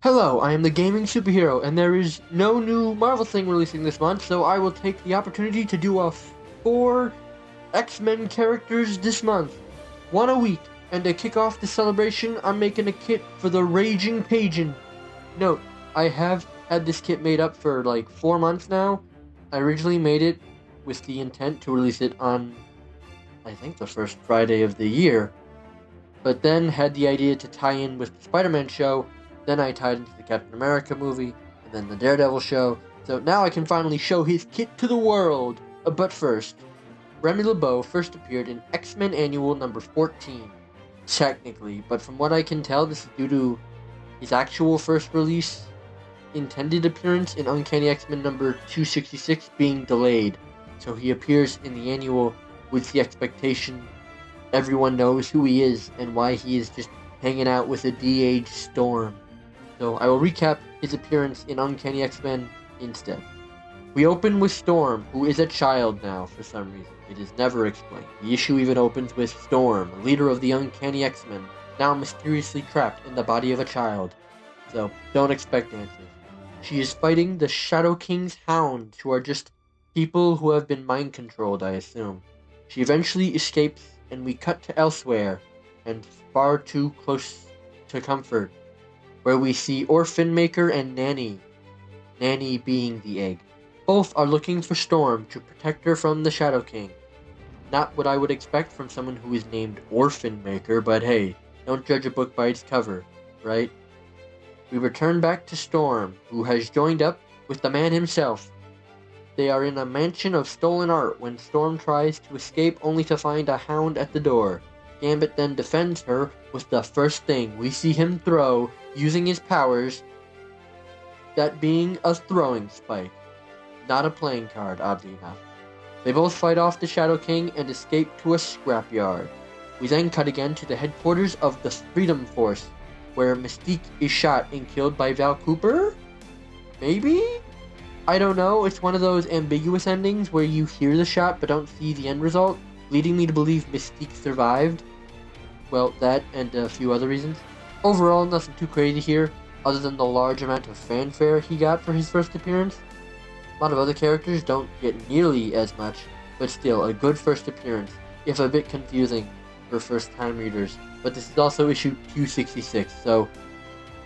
Hello, I am the gaming superhero, and there is no new Marvel thing releasing this month, so I will take the opportunity to do a 4 X-Men characters this month. One a week, and to kick off the celebration, I'm making a kit for the Raging Pagan. Note, I have had this kit made up for like 4 months now. I originally made it with the intent to release it on, I think, the first Friday of the year, but then had the idea to tie in with the Spider-Man show. Then I tied into the Captain America movie, and then the Daredevil show, so now I can finally show his kit to the world. But first, Remy LeBeau first appeared in X-Men Annual number 14, technically, but from what I can tell, this is due to his actual first release intended appearance in Uncanny X-Men number 266 being delayed, so he appears in the annual with the expectation everyone knows who he is and why he is just hanging out with a de-aged Storm. So I will recap his appearance in Uncanny X-Men instead. We open with Storm, who is a child now for some reason. It is never explained. The issue even opens with Storm, leader of the Uncanny X-Men, now mysteriously trapped in the body of a child. So don't expect answers. She is fighting the Shadow King's hounds, who are just people who have been mind-controlled, I assume. She eventually escapes, and we cut to elsewhere, and far too close to comfort, where we see Orphan Maker and Nanny being the egg. Both are looking for Storm to protect her from the Shadow King. Not what I would expect from someone who is named Orphan Maker, but hey, don't judge a book by its cover, right? We return back to Storm, who has joined up with the man himself. They are in a mansion of stolen art when Storm tries to escape only to find a hound at the door. Gambit then defends her with the first thing we see him throw using his powers, that being a throwing spike. Not a playing card, oddly enough. They both fight off the Shadow King and escape to a scrapyard. We then cut again to the headquarters of the Freedom Force, where Mystique is shot and killed by Val Cooper? Maybe? I don't know, it's one of those ambiguous endings where you hear the shot but don't see the end result, leading me to believe Mystique survived. Well, that and a few other reasons. Overall, nothing too crazy here, other than the large amount of fanfare he got for his first appearance. A lot of other characters don't get nearly as much, but still, a good first appearance, if a bit confusing for first-time readers. But this is also issue 266, so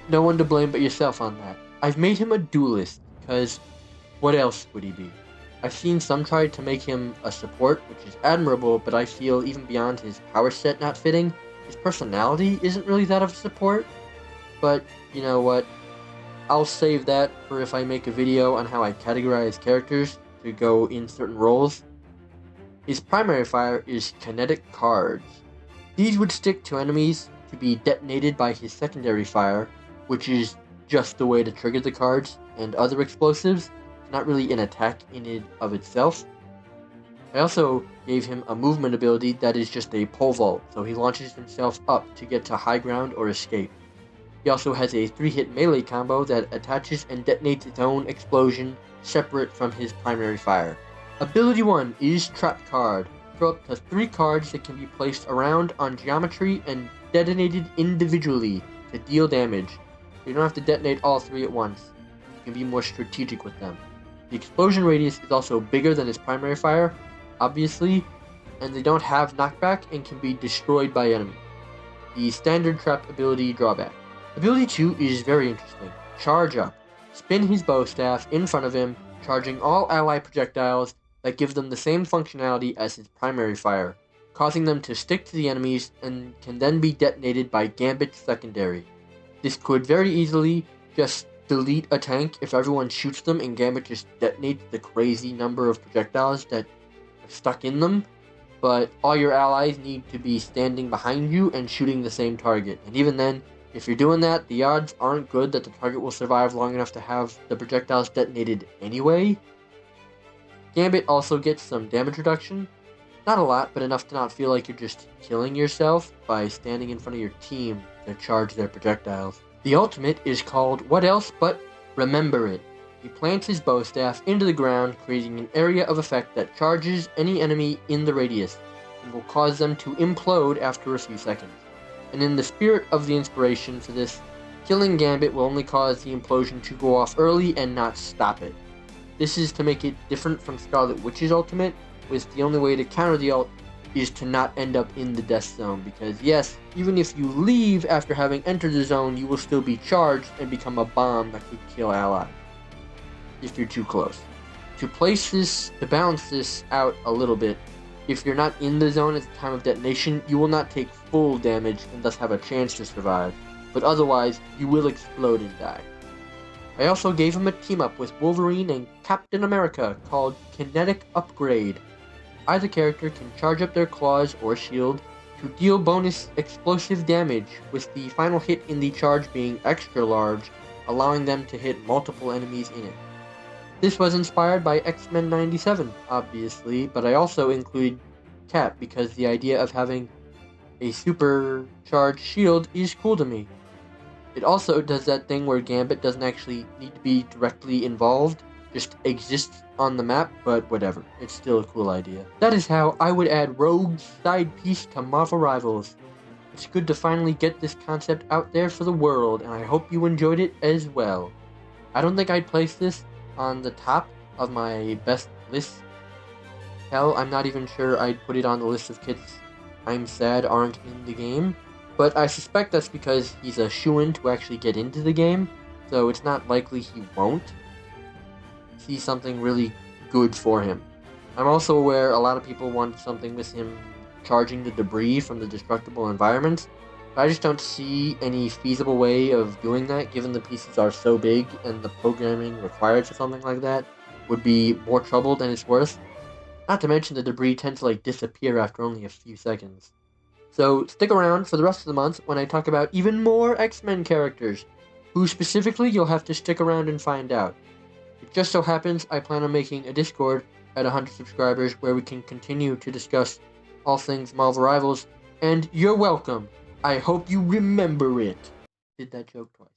no one to blame but yourself on that. I've made him a duelist, because what else would he be? I've seen some try to make him a support, which is admirable, but I feel even beyond his power set not fitting, his personality isn't really that of a support. But, you know what? I'll save that for if I make a video on how I categorize characters to go in certain roles. His primary fire is kinetic cards. These would stick to enemies to be detonated by his secondary fire, which is just the way to trigger the cards and other explosives. Not really an attack in and of itself. I also gave him a movement ability that is just a pole vault, so he launches himself up to get to high ground or escape. He also has a 3-hit melee combo that attaches and detonates its own explosion separate from his primary fire. Ability 1 is Trap Card. Throw up to 3 cards that can be placed around on geometry and detonated individually to deal damage. You don't have to detonate all 3 at once. You can be more strategic with them. The explosion radius is also bigger than his primary fire, obviously, and they don't have knockback and can be destroyed by enemies. The standard trap ability drawback. Ability 2 is very interesting. Charge Up. Spin his bow staff in front of him, charging all ally projectiles that give them the same functionality as his primary fire, causing them to stick to the enemies and can then be detonated by Gambit's secondary. This could very easily just delete a tank if everyone shoots them and Gambit just detonates the crazy number of projectiles that are stuck in them, but all your allies need to be standing behind you and shooting the same target, and even then, if you're doing that, the odds aren't good that the target will survive long enough to have the projectiles detonated anyway. Gambit also gets some damage reduction, not a lot, but enough to not feel like you're just killing yourself by standing in front of your team to charge their projectiles. The ultimate is called What Else But Remember It. He plants his bow staff into the ground, creating an area of effect that charges any enemy in the radius, and will cause them to implode after a few seconds. And in the spirit of the inspiration for this, Killing Gambit will only cause the implosion to go off early and not stop it. This is to make it different from Scarlet Witch's ultimate, with the only way to counter the ult is to not end up in the death zone, because yes, even if you leave after having entered the zone, you will still be charged and become a bomb that could kill allies if you're too close. To balance this out a little bit, if you're not in the zone at the time of detonation, you will not take full damage and thus have a chance to survive, but otherwise, you will explode and die. I also gave him a team-up with Wolverine and Captain America called Kinetic Upgrade. Either character can charge up their claws or shield to deal bonus explosive damage, with the final hit in the charge being extra large, allowing them to hit multiple enemies in it. This was inspired by X-Men 97, obviously, but I also included Cap because the idea of having a supercharged shield is cool to me. It also does that thing where Gambit doesn't actually need to be directly involved, just exists on the map, but whatever, it's still a cool idea. That is how I would add Rogue's side piece to Marvel Rivals. It's good to finally get this concept out there for the world, and I hope you enjoyed it as well. I don't think I'd place this on the top of my best list. Hell, I'm not even sure I'd put it on the list of kits I'm sad aren't in the game. But I suspect that's because he's a shoo-in to actually get into the game, so it's not likely he won't see something really good for him. I'm also aware a lot of people want something with him charging the debris from the destructible environments, but I just don't see any feasible way of doing that, given the pieces are so big and the programming required for something like that would be more trouble than it's worth. Not to mention the debris tends to disappear after only a few seconds. So stick around for the rest of the month when I talk about even more X-Men characters. Who specifically, you'll have to stick around and find out. It just so happens I plan on making a Discord at 100 subscribers where we can continue to discuss all things Marvel Rivals, and you're welcome. I hope you remember it. Did that joke twice.